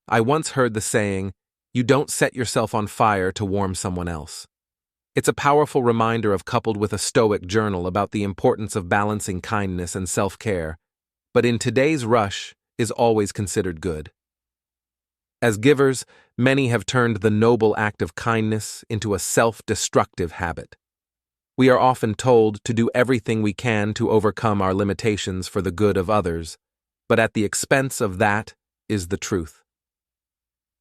I once heard the saying, "You don't set yourself on fire to warm someone else." It's a powerful reminder coupled with a Stoic journal about the importance of balancing kindness and self-care, but in today's rush is always considered good. As givers, many have turned the noble act of kindness into a self-destructive habit. We are often told to do everything we can to overcome our limitations for the good of others, but at the expense of that is the truth.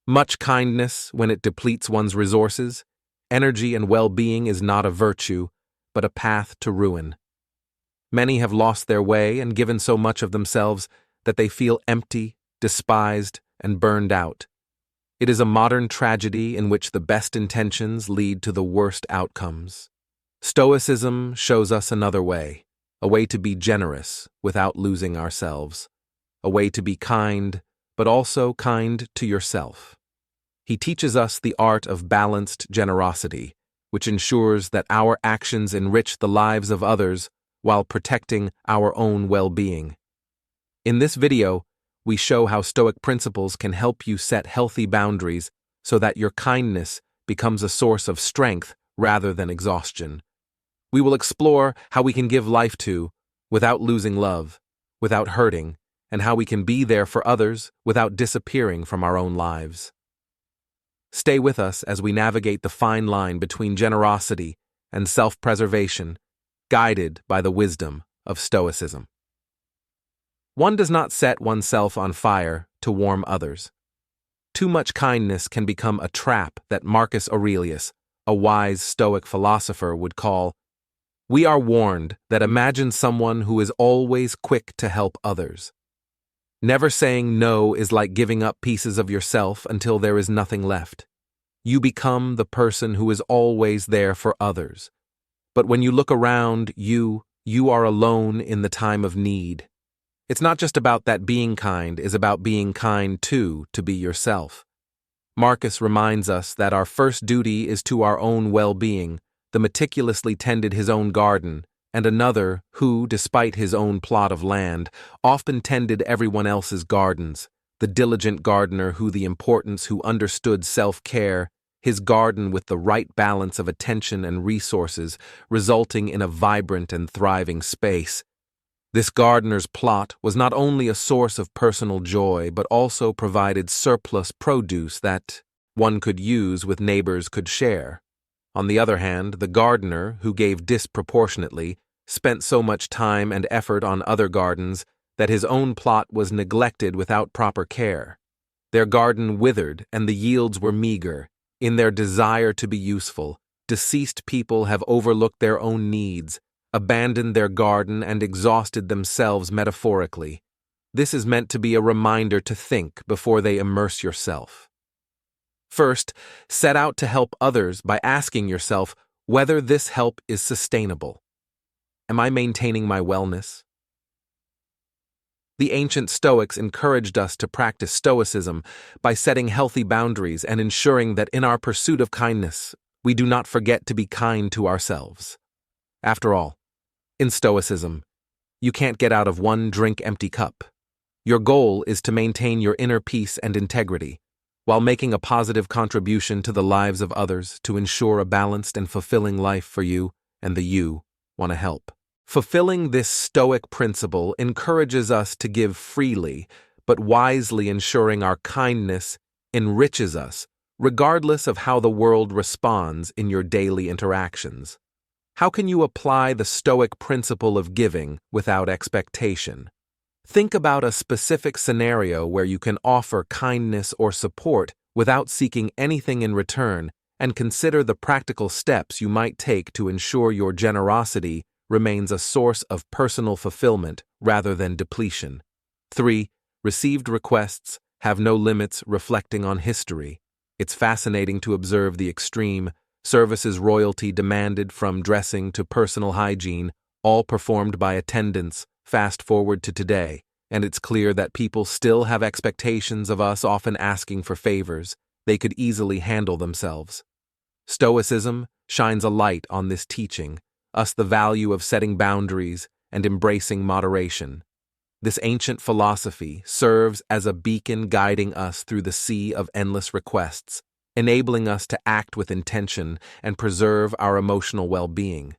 Much kindness, when it depletes one's resources, energy, and well-being, is not a virtue, but a path to ruin. Many have lost their way and given so much of themselves that they feel empty, despised, and burned out. It is a modern tragedy in which the best intentions lead to the worst outcomes. Stoicism shows us another way, a way to be generous without losing ourselves, a way to be kind, but also kind to yourself. He teaches us the art of balanced generosity, which ensures that our actions enrich the lives of others while protecting our own well-being. In this video, we show how Stoic principles can help you set healthy boundaries so that your kindness becomes a source of strength rather than exhaustion. We will explore how we can give life to without losing love, without hurting, and how we can be there for others without disappearing from our own lives. Stay with us as we navigate the fine line between generosity and self-preservation, guided by the wisdom of Stoicism. One does not set oneself on fire to warm others. Too much kindness can become a trap that Marcus Aurelius, a wise Stoic philosopher, would call, "We are warned that imagine someone who is always quick to help others. Never saying no is like giving up pieces of yourself until there is nothing left. You become the person who is always there for others. But when you look around, you are alone in the time of need." It's not just about that being kind is about being kind too to be yourself. Marcus reminds us that our first duty is to our own well-being, the meticulously tended his own garden, and another who, despite his own plot of land, often tended everyone else's gardens, the diligent gardener who understood self-care, his garden with the right balance of attention and resources, resulting in a vibrant and thriving space. This gardener's plot was not only a source of personal joy, but also provided surplus produce that one could use with neighbors could share. On the other hand, the gardener, who gave disproportionately, spent so much time and effort on other gardens that his own plot was neglected without proper care. Their garden withered and the yields were meager. In their desire to be useful, deceased people have overlooked their own needs, abandoned their garden, and exhausted themselves metaphorically. This is meant to be a reminder to think before they immerse yourself. First, set out to help others by asking yourself whether this help is sustainable. Am I maintaining my wellness? The ancient Stoics encouraged us to practice Stoicism by setting healthy boundaries and ensuring that in our pursuit of kindness, we do not forget to be kind to ourselves. After all, in Stoicism, you can't get out of one drink-empty cup. Your goal is to maintain your inner peace and integrity, while making a positive contribution to the lives of others to ensure a balanced and fulfilling life for you and the you want to help. Fulfilling this Stoic principle encourages us to give freely, but wisely, ensuring our kindness enriches us, regardless of how the world responds in your daily interactions. How can you apply the Stoic principle of giving without expectation? Think about a specific scenario where you can offer kindness or support without seeking anything in return, and consider the practical steps you might take to ensure your generosity remains a source of personal fulfillment rather than depletion. 3. Received requests have no limits, reflecting on history. It's fascinating to observe the extreme services royalty demanded, from dressing to personal hygiene, all performed by attendants. Fast forward to today, and it's clear that people still have expectations of us, often asking for favors they could easily handle themselves. Stoicism shines a light on this, teaching us the value of setting boundaries and embracing moderation. This ancient philosophy serves as a beacon guiding us through the sea of endless requests, enabling us to act with intention and preserve our emotional well-being.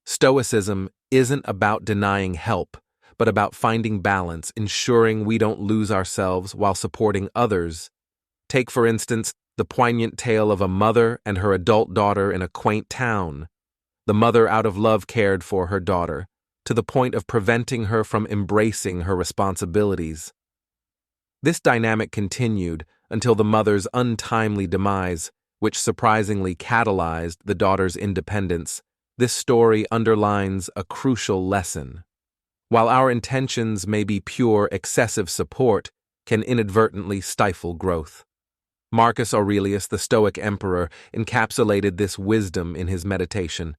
Stoicism isn't about denying help, but about finding balance, ensuring we don't lose ourselves while supporting others. Take, for instance, the poignant tale of a mother and her adult daughter in a quaint town. The mother, out of love, cared for her daughter, to the point of preventing her from embracing her responsibilities. This dynamic continued until the mother's untimely demise, which surprisingly catalyzed the daughter's independence. This story underlines a crucial lesson. While our intentions may be pure, excessive support can inadvertently stifle growth. Marcus Aurelius, the Stoic emperor, encapsulated this wisdom in his meditation.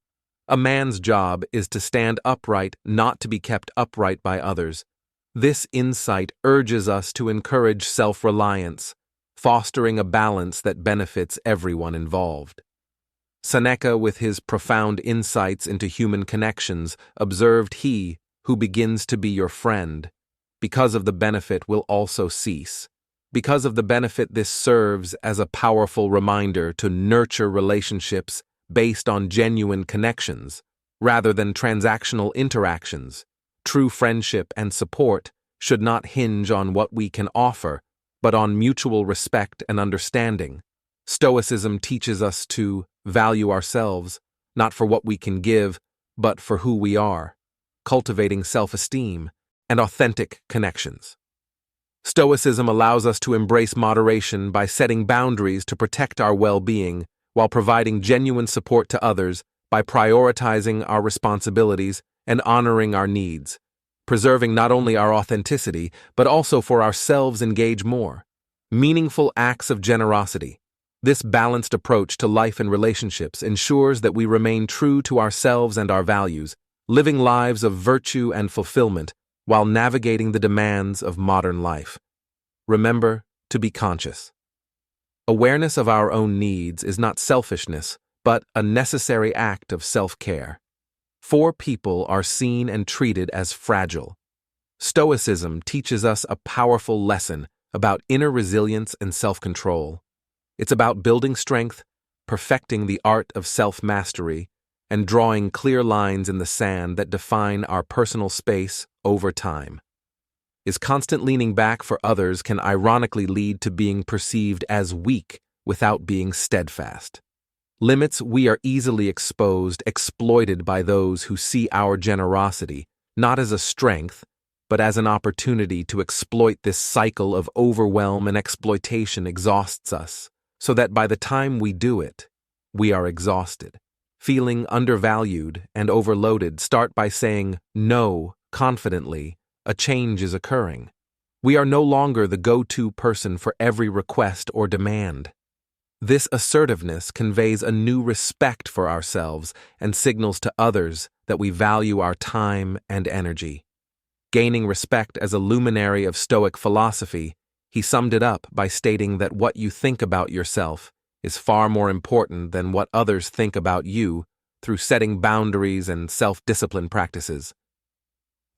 A man's job is to stand upright, not to be kept upright by others. This insight urges us to encourage self-reliance, fostering a balance that benefits everyone involved. Seneca, with his profound insights into human connections, observed, "He who begins to be your friend, because of the benefit, will also cease." Because of the benefit, this serves as a powerful reminder to nurture relationships based on genuine connections, rather than transactional interactions. True friendship and support should not hinge on what we can offer, but on mutual respect and understanding. Stoicism teaches us to value ourselves, not for what we can give, but for who we are, cultivating self-esteem and authentic connections. Stoicism allows us to embrace moderation by setting boundaries to protect our well-being, while providing genuine support to others by prioritizing our responsibilities and honoring our needs, preserving not only our authenticity, but also for ourselves engage more. Meaningful acts of generosity. This balanced approach to life and relationships ensures that we remain true to ourselves and our values, living lives of virtue and fulfillment while navigating the demands of modern life. Remember to be conscious. Awareness of our own needs is not selfishness, but a necessary act of self-care. For people are seen and treated as fragile. Stoicism teaches us a powerful lesson about inner resilience and self-control. It's about building strength, perfecting the art of self-mastery, and drawing clear lines in the sand that define our personal space over time. Constant leaning back for others can ironically lead to being perceived as weak without being steadfast. Limits. We are easily exploited by those who see our generosity not as a strength, but as an opportunity to exploit. This cycle of overwhelm and exploitation exhausts us, so that by the time we do it, we are exhausted. Feeling undervalued and overloaded, start by saying no confidently. A change is occurring. We are no longer the go-to person for every request or demand. This assertiveness conveys a new respect for ourselves and signals to others that we value our time and energy. Gaining respect as a luminary of Stoic philosophy, he summed it up by stating that what you think about yourself is far more important than what others think about you. Through setting boundaries and self-discipline practices,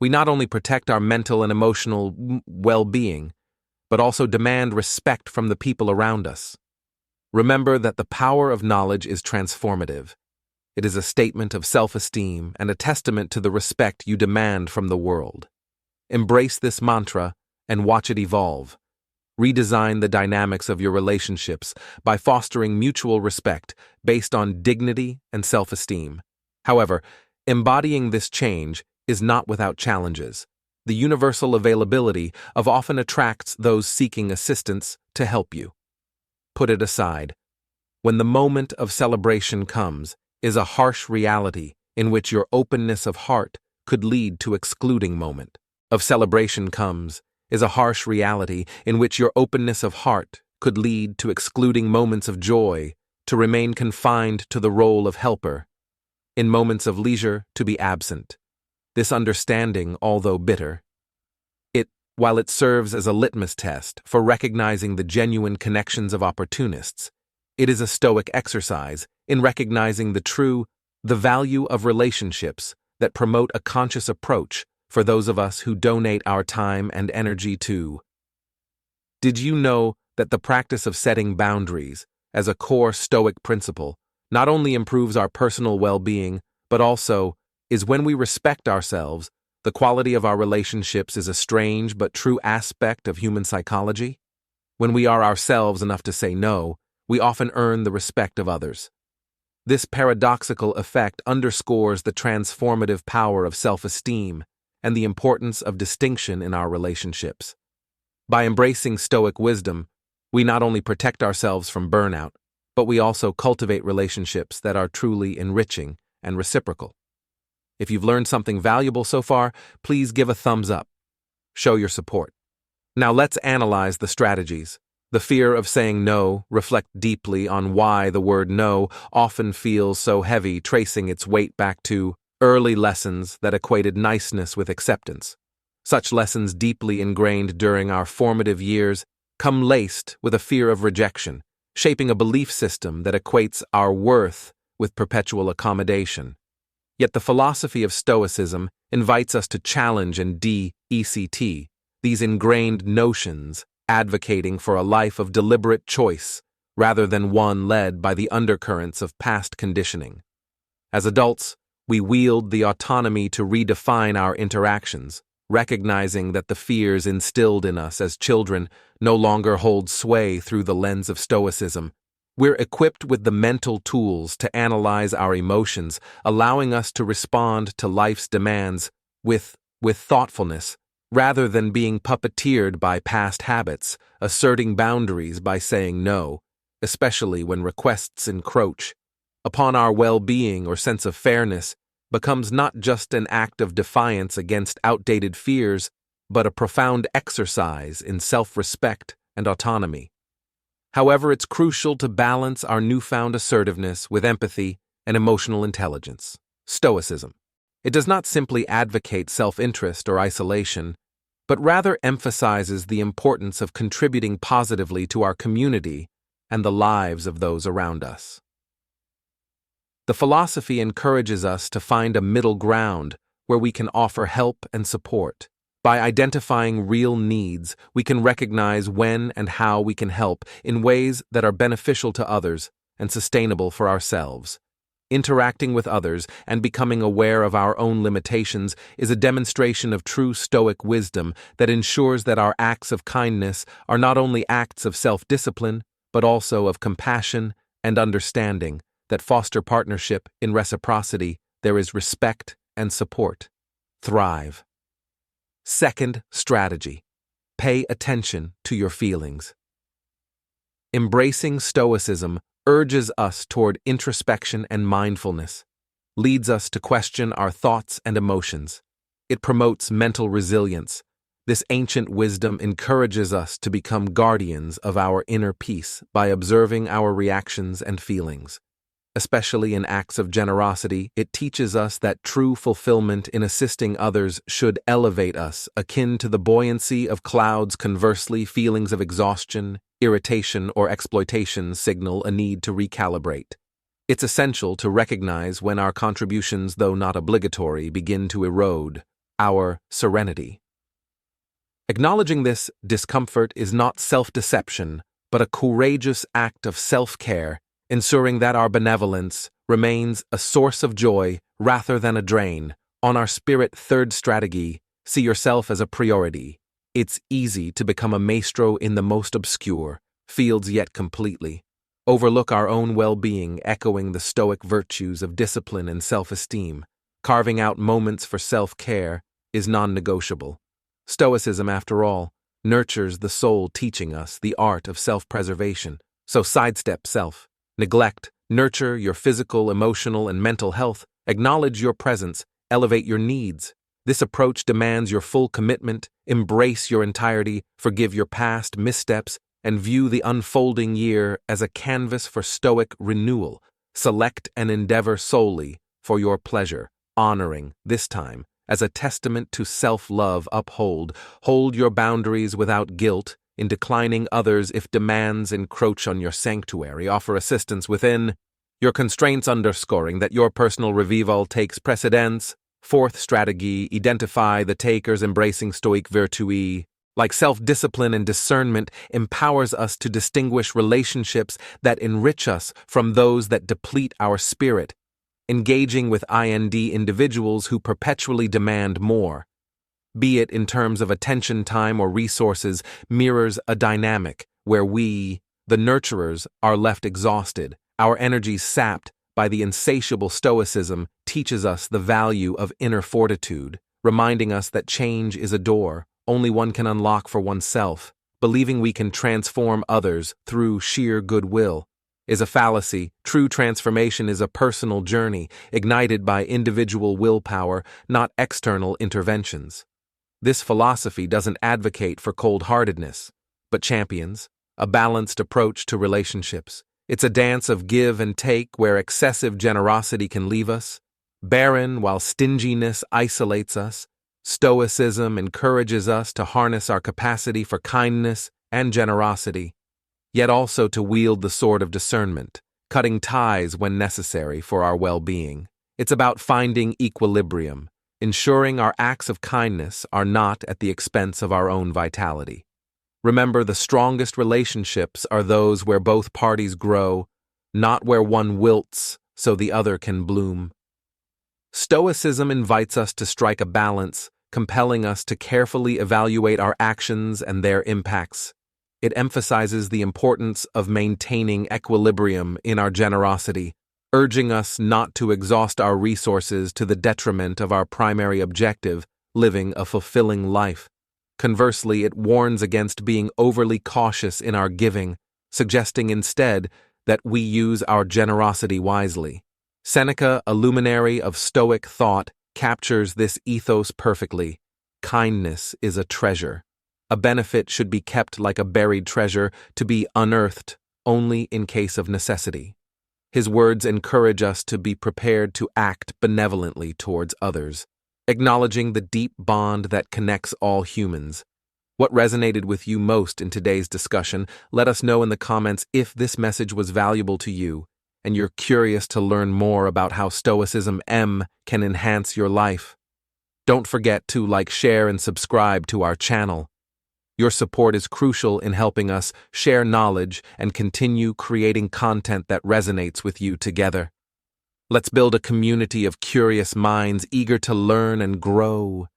we not only protect our mental and emotional well-being, but also demand respect from the people around us. Remember that the power of knowledge is transformative. It is a statement of self-esteem and a testament to the respect you demand from the world. Embrace this mantra and watch it evolve. Redesign the dynamics of your relationships by fostering mutual respect based on dignity and self-esteem. However, embodying this change is not without challenges. The universal availability of often attracts those seeking assistance to help you. Put it aside. When the moment of celebration comes, is a harsh reality in which your openness of heart could lead to excluding moment. Of celebration comes is a harsh reality in which your openness of heart could lead to excluding moments of joy, to remain confined to the role of helper, in moments of leisure to be absent. This understanding, although bitter, while it serves as a litmus test for recognizing the genuine connections of opportunists, it is a Stoic exercise in recognizing the value of relationships that promote a conscious approach for those of us who donate our time and energy to. Did you know that the practice of setting boundaries, as a core Stoic principle, not only improves our personal well-being, but also is when we respect ourselves, the quality of our relationships is a strange but true aspect of human psychology? When we are ourselves enough to say no, we often earn the respect of others. This paradoxical effect underscores the transformative power of self-esteem and the importance of distinction in our relationships. By embracing Stoic wisdom, we not only protect ourselves from burnout, but we also cultivate relationships that are truly enriching and reciprocal. If you've learned something valuable so far, please give a thumbs up. Show your support. Now let's analyze the strategies. The fear of saying no reflects deeply on why the word no often feels so heavy, tracing its weight back to early lessons that equated niceness with acceptance. Such lessons, deeply ingrained during our formative years, come laced with a fear of rejection, shaping a belief system that equates our worth with perpetual accommodation. Yet the philosophy of Stoicism invites us to challenge and de-ECT these ingrained notions, advocating for a life of deliberate choice rather than one led by the undercurrents of past conditioning. As adults, we wield the autonomy to redefine our interactions, recognizing that the fears instilled in us as children no longer hold sway through the lens of Stoicism. We're equipped with the mental tools to analyze our emotions, allowing us to respond to life's demands with thoughtfulness, rather than being puppeteered by past habits, asserting boundaries by saying no, especially when requests encroach upon our well-being or sense of fairness, becomes not just an act of defiance against outdated fears, but a profound exercise in self-respect and autonomy. However, it's crucial to balance our newfound assertiveness with empathy and emotional intelligence. Stoicism. It does not simply advocate self-interest or isolation, but rather emphasizes the importance of contributing positively to our community and the lives of those around us. The philosophy encourages us to find a middle ground where we can offer help and support. By identifying real needs, we can recognize when and how we can help in ways that are beneficial to others and sustainable for ourselves. Interacting with others and becoming aware of our own limitations is a demonstration of true Stoic wisdom that ensures that our acts of kindness are not only acts of self-discipline, but also of compassion and understanding that foster partnership. In reciprocity, there is respect and support. Thrive. Second strategy. Pay attention to your feelings. Embracing Stoicism urges us toward introspection and mindfulness, leads us to question our thoughts and emotions. It promotes mental resilience. This ancient wisdom encourages us to become guardians of our inner peace by observing our reactions and feelings. Especially in acts of generosity, it teaches us that true fulfillment in assisting others should elevate us, akin to the buoyancy of clouds. Conversely, feelings of exhaustion, irritation, or exploitation signal a need to recalibrate. It's essential to recognize when our contributions, though not obligatory, begin to erode our serenity. Acknowledging this discomfort is not self-deception, but a courageous act of self-care, ensuring that our benevolence remains a source of joy rather than a drain. On our spirit third strategy, see yourself as a priority. It's easy to become a maestro in the most obscure fields, yet completely overlook our own well-being, echoing the Stoic virtues of discipline and self-esteem. Carving out moments for self-care is non-negotiable. Stoicism, after all, nurtures the soul, teaching us the art of self-preservation. So sidestep self-neglect, nurture your physical, emotional, and mental health, acknowledge your presence, elevate your needs. This approach demands your full commitment, embrace your entirety, forgive your past missteps, and view the unfolding year as a canvas for Stoic renewal. Select and endeavor solely for your pleasure, honoring, this time, as a testament to self-love. Hold your boundaries without guilt, in declining others if demands encroach on your sanctuary. Offer assistance within your constraints, underscoring that your personal revival takes precedence. Fourth strategy, identify the takers embracing Stoic virtui. Like self-discipline and discernment empowers us to distinguish relationships that enrich us from those that deplete our spirit. Engaging with individuals who perpetually demand more, be it in terms of attention, time, or resources, mirrors a dynamic where we, the nurturers, are left exhausted, our energies sapped by the insatiable Stoicism teaches us the value of inner fortitude, reminding us that change is a door only one can unlock for oneself. Believing we can transform others through sheer goodwill is a fallacy. True transformation is a personal journey, ignited by individual willpower, not external interventions. This philosophy doesn't advocate for cold-heartedness, but champions a balanced approach to relationships. It's a dance of give and take where excessive generosity can leave us barren while stinginess isolates us. Stoicism encourages us to harness our capacity for kindness and generosity, yet also to wield the sword of discernment, cutting ties when necessary for our well-being. It's about finding equilibrium, ensuring our acts of kindness are not at the expense of our own vitality. Remember, the strongest relationships are those where both parties grow, not where one wilts so the other can bloom. Stoicism invites us to strike a balance, compelling us to carefully evaluate our actions and their impacts. It emphasizes the importance of maintaining equilibrium in our generosity, urging us not to exhaust our resources to the detriment of our primary objective, living a fulfilling life. Conversely, it warns against being overly cautious in our giving, suggesting instead that we use our generosity wisely. Seneca, a luminary of Stoic thought, captures this ethos perfectly. Kindness is a treasure. A benefit should be kept like a buried treasure, to be unearthed only in case of necessity. His words encourage us to be prepared to act benevolently towards others, acknowledging the deep bond that connects all humans. What resonated with you most in today's discussion? Let us know in the comments if this message was valuable to you and you're curious to learn more about how Stoicism can enhance your life. Don't forget to like, share, and subscribe to our channel. Your support is crucial in helping us share knowledge and continue creating content that resonates with you together. Let's build a community of curious minds eager to learn and grow.